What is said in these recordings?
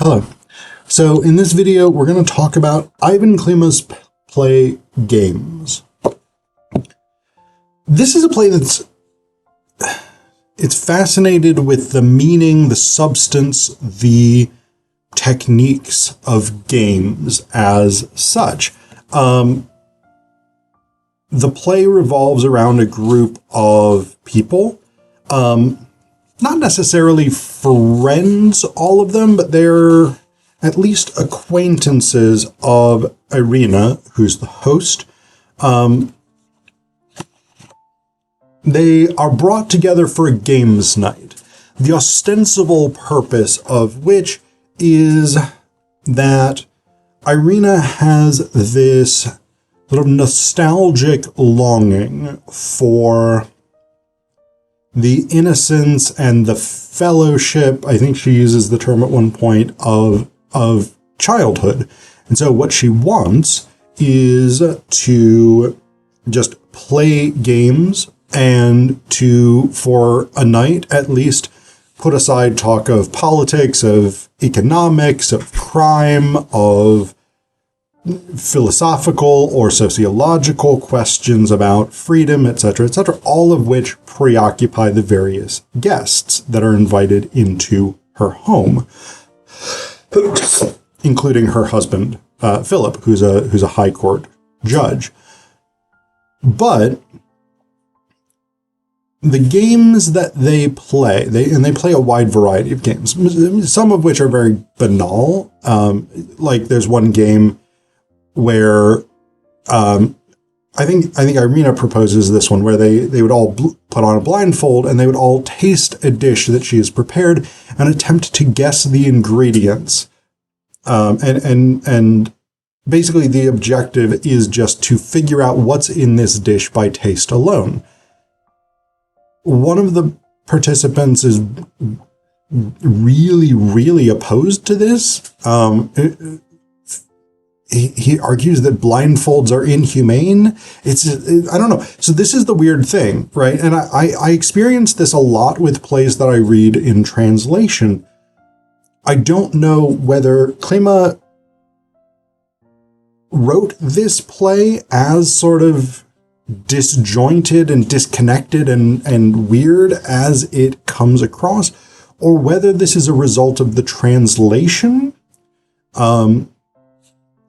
Hello. So in this video, we're going to talk about Ivan Klima's play Games. This is a play it's fascinated with the meaning, the substance, the techniques of games as such. The play revolves around a group of people, not necessarily friends, all of them, but they're at least acquaintances of Irina, who's the host. They are brought together for a games night, the ostensible purpose of which is that Irina has this sort of nostalgic longing for the innocence and the fellowship, I think she uses the term at one point, of childhood. And so what she wants is to just play games and to, for a night at least, put aside talk of politics, of economics, of crime, of philosophical or sociological questions about freedom, etc., all of which preoccupy the various guests that are invited into her home, including her husband, Phillip, who's a high court judge. But the games that they play, they play a wide variety of games, some of which are very banal. Like there's one game where I think Irina proposes this one where they would all put on a blindfold and they would all taste a dish that she has prepared and attempt to guess the ingredients. And basically the objective is just to figure out what's in this dish by taste alone. One of the participants is really, really opposed to this. He argues that blindfolds are inhumane. I don't know. So this is the weird thing, right? And I experience this a lot with plays that I read in translation. I don't know whether Klima wrote this play as sort of disjointed and disconnected and weird as it comes across, or whether this is a result of the translation.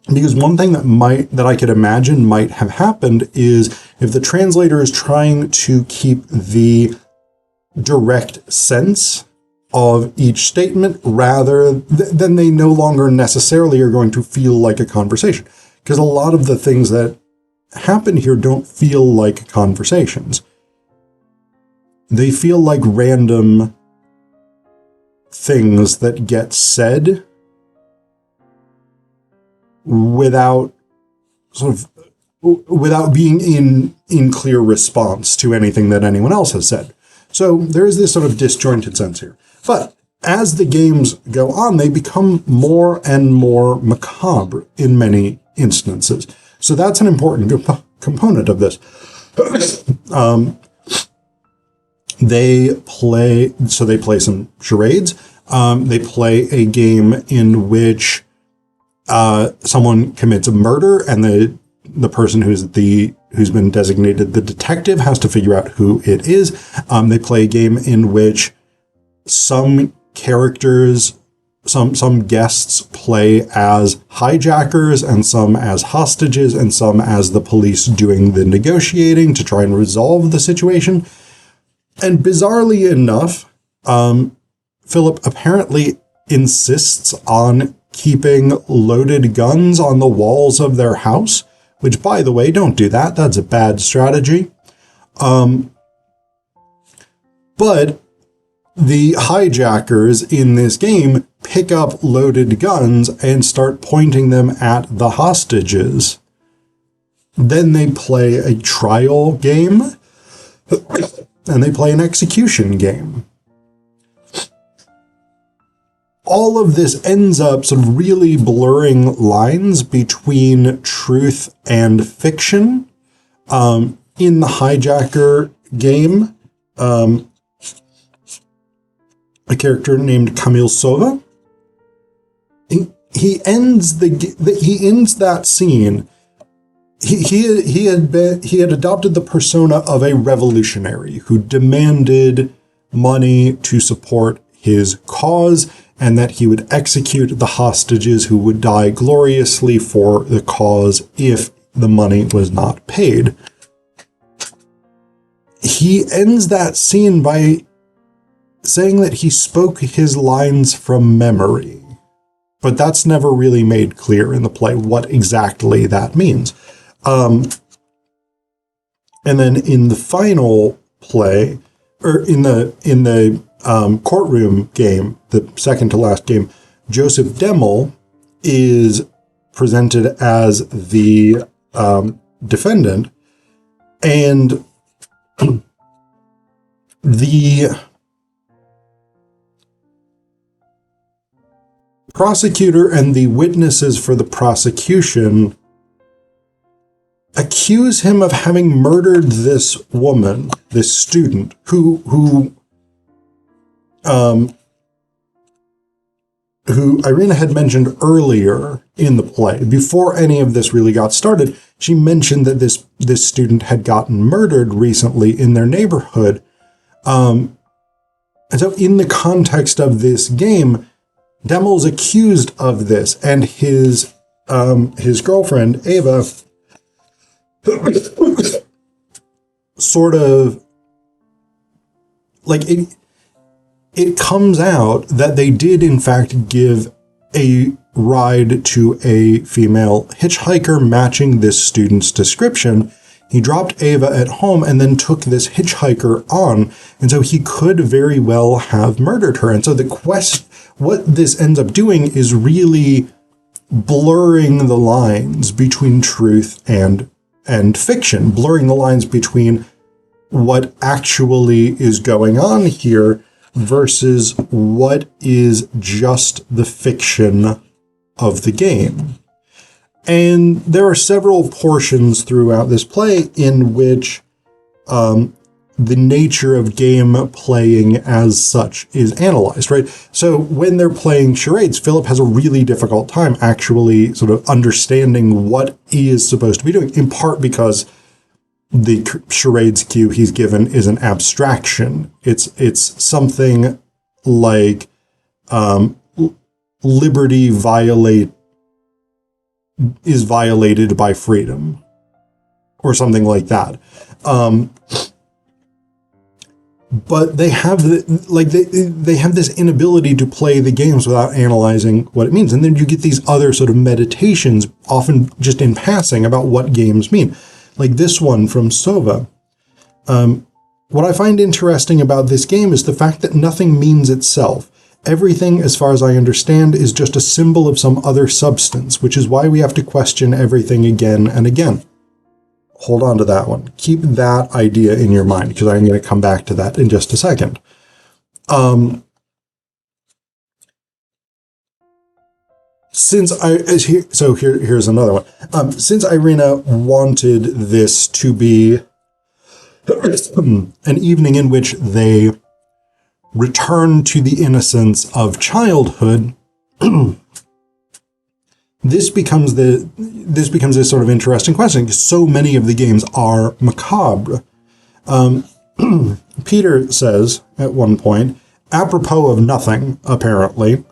Because one thing that I could imagine might have happened is if the translator is trying to keep the direct sense of each statement, then they no longer necessarily are going to feel like a conversation. Because a lot of the things that happen here don't feel like conversations. They feel like random things that get said without being in clear response to anything that anyone else has said. So there is this sort of disjointed sense here. But as the games go on, they become more and more macabre in many instances. So that's an important component of this. They play some charades. They play a game in which someone commits a murder, and the person who's been designated the detective has to figure out who it is. They play a game in which some characters, some guests play as hijackers, and some as hostages, and some as the police doing the negotiating to try and resolve the situation. And bizarrely enough, Phillip apparently insists on keeping loaded guns on the walls of their house, which, by the way, don't do that. That's a bad strategy. But the hijackers in this game pick up loaded guns and start pointing them at the hostages. Then they play a trial game, and they play an execution game. All of this ends up sort of really blurring lines between truth and fiction. In the hijacker game, a character named Kamil Sova he ends that scene. He had adopted the persona of a revolutionary who demanded money to support his cause, and that he would execute the hostages who would die gloriously for the cause if the money was not paid. He ends that scene by saying that he spoke his lines from memory, but that's never really made clear in the play what exactly that means. And then in the final play, or in the courtroom game, the second to last game, Joseph Demmel is presented as the defendant, and the prosecutor and the witnesses for the prosecution accuse him of having murdered this woman, this student, who Irina had mentioned earlier in the play. Before any of this really got started, she mentioned that this student had gotten murdered recently in their neighborhood. And so in the context of this game, Demmel's accused of this, and his girlfriend, Ava, sort of, like, it comes out that they did in fact give a ride to a female hitchhiker matching this student's description. He dropped Ava at home and then took this hitchhiker on, and so he could very well have murdered her. And so what this ends up doing is really blurring the lines between truth and fiction, blurring the lines between what actually is going on here versus what is just the fiction of the game. And there are several portions throughout this play in which the nature of game playing as such is analyzed, right? So when they're playing charades, Phillip has a really difficult time actually sort of understanding what he is supposed to be doing, in part because the charades cue he's given is an abstraction. It's something like liberty is violated by freedom, or something like that. But they have they have this inability to play the games without analyzing what it means. And then you get these other sort of meditations, often just in passing, about what games mean. Like this one from Sova. What I find interesting about this game is the fact that nothing means itself. Everything, as far as I understand, is just a symbol of some other substance, which is why we have to question everything again and again. Hold on to that one. Keep that idea in your mind, because I'm going to come back to that in just a second. Here's another one. Since Irina wanted this to be an evening in which they return to the innocence of childhood, this becomes a sort of interesting question, because so many of the games are macabre. Peter says at one point, apropos of nothing, apparently,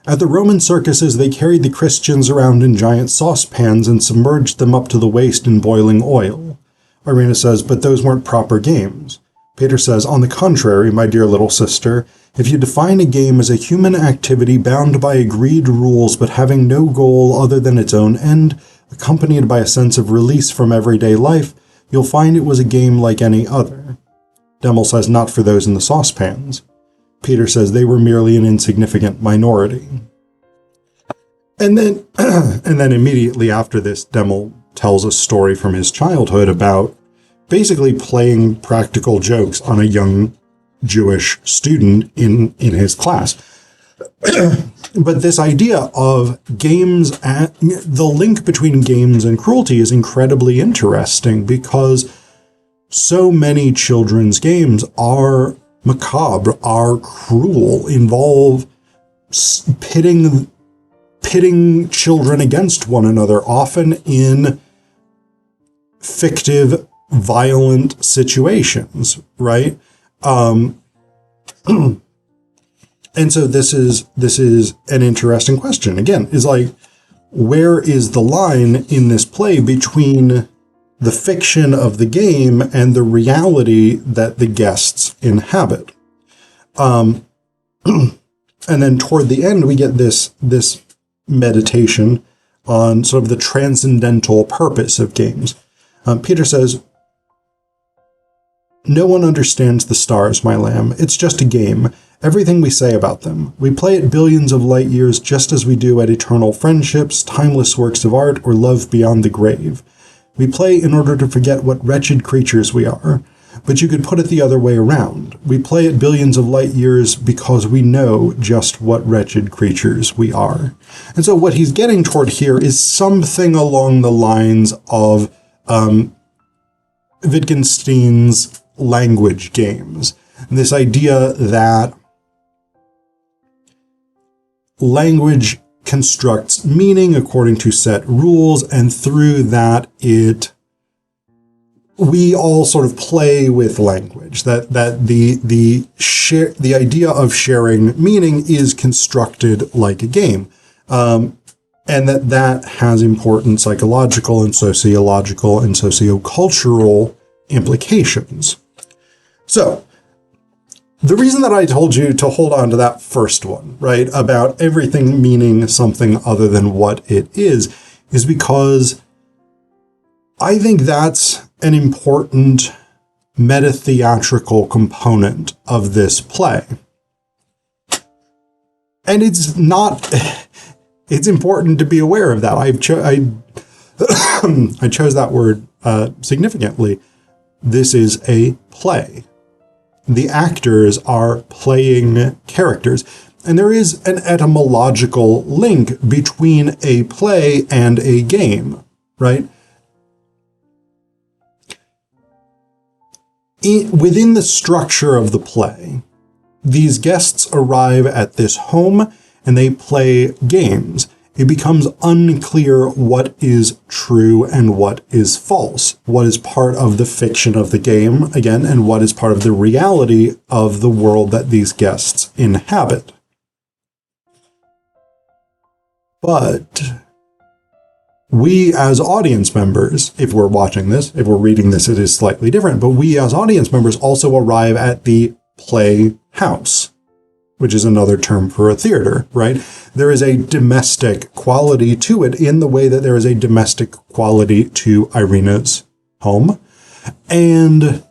at the Roman circuses, they carried the Christians around in giant saucepans and submerged them up to the waist in boiling oil. Irina says, but those weren't proper games. Peter says, on the contrary, my dear little sister, if you define a game as a human activity bound by agreed rules but having no goal other than its own end, accompanied by a sense of release from everyday life, you'll find it was a game like any other. Demmel says, not for those in the saucepans. Peter says they were merely an insignificant minority. And then immediately after this, Demmel tells a story from his childhood about basically playing practical jokes on a young Jewish student in his class. But this idea of games, the link between games and cruelty is incredibly interesting, because so many children's games are macabre, are cruel, involve pitting children against one another, often in fictive, violent situations, right? And so this is an interesting question. Again, is like, where is the line in this play between the fiction of the game and the reality that the guests inhabit? And then toward the end, we get this meditation on sort of the transcendental purpose of games. Peter says, "No one understands the stars, my lamb. It's just a game. Everything we say about them. We play at billions of light years just as we do at eternal friendships, timeless works of art, or love beyond the grave. We play in order to forget what wretched creatures we are. But you could put it the other way around. We play at billions of light years because we know just what wretched creatures we are." And so what he's getting toward here is something along the lines of Wittgenstein's language games. This idea that language constructs meaning according to set rules, and through that we all sort of play with language, that the idea of sharing meaning is constructed like a game, and that has important psychological and sociological and sociocultural implications. So the reason that I told you to hold on to that first one, right, about everything meaning something other than what it is because I think that's an important meta-theatrical component of this play. And it's important to be aware of that. I chose that word significantly. This is a play. The actors are playing characters. And there is an etymological link between a play and a game, right? Within the structure of the play, these guests arrive at this home and they play games. It becomes unclear what is true and what is false, what is part of the fiction of the game, again, and what is part of the reality of the world that these guests inhabit. But we as audience members, if we're watching this, if we're reading this, it is slightly different, but we as audience members also arrive at the playhouse, which is another term for a theater, right? There is a domestic quality to it in the way that there is a domestic quality to Irina's home. And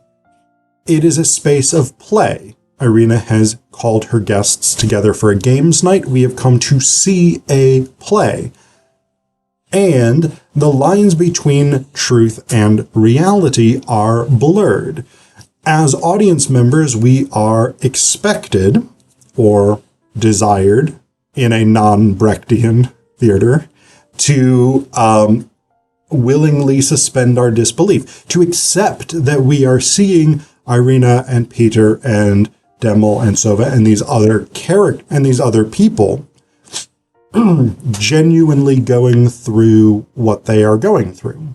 it is a space of play. Irina has called her guests together for a games night. We have come to see a play. And the lines between truth and reality are blurred. As audience members, we are expected or desired in a non-Brechtian theater to willingly suspend our disbelief, to accept that we are seeing Irina and Peter and Demel and Sova and these other people genuinely going through what they are going through.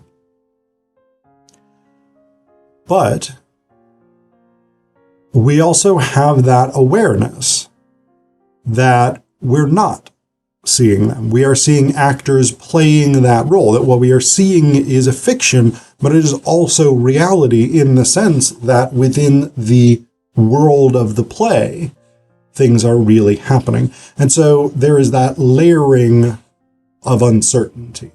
But we also have that awareness that we're not seeing them. We are seeing actors playing that role, that what we are seeing is a fiction, but it is also reality in the sense that within the world of the play, things are really happening. And so there is that layering of uncertainty.